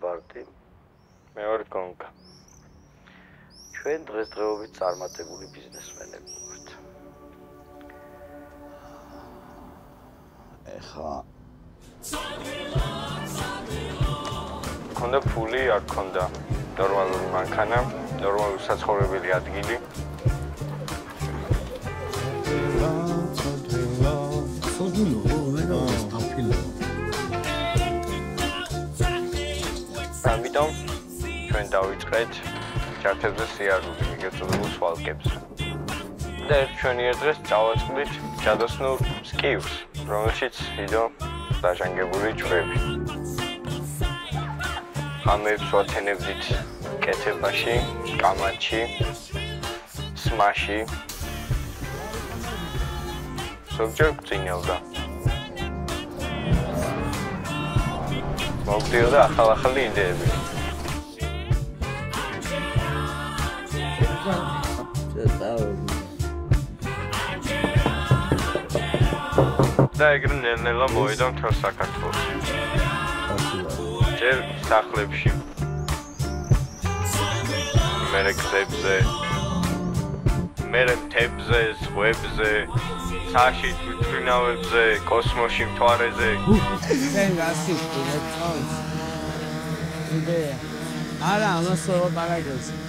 ბარტი. მე ვარ გონკა. ჩვენ დღესდღეობით წარმატებული ბიზნესმენები ვართ. ეხა ქონდა ფული, არ ქონდა ნორმალური მანქანა, ნორმალური საცხოვრებელი ადგილი. ამიტომ ჩვენ დავიწყეთ ჩართებზე სიარული, მიგეწოდებულ სვალკებს. და ჩვენი დღეს წავაწყდით ჯადოსნურ სკივს, რომელშიც იდო დაჟანგებული ჯვრები. ამებს ვაცენებდით კეთებაში, კამათში, სმაში. ზოგჯერ წინელდა. მოგდიოდა ახალ-ახალი იდეები. და ეგრე ნელ-ნელა მოვიდა მთელ საქართველოს. ჯერ სახლებში, მერე გზებზე, მერე მთებზე, ზღვებზე, საში თვითმფრინავებზე, კოსმოსში მთვარეზე. ჩვენ გასიხდით წონს. იდეა. არა, ამას ვაპარაკებს.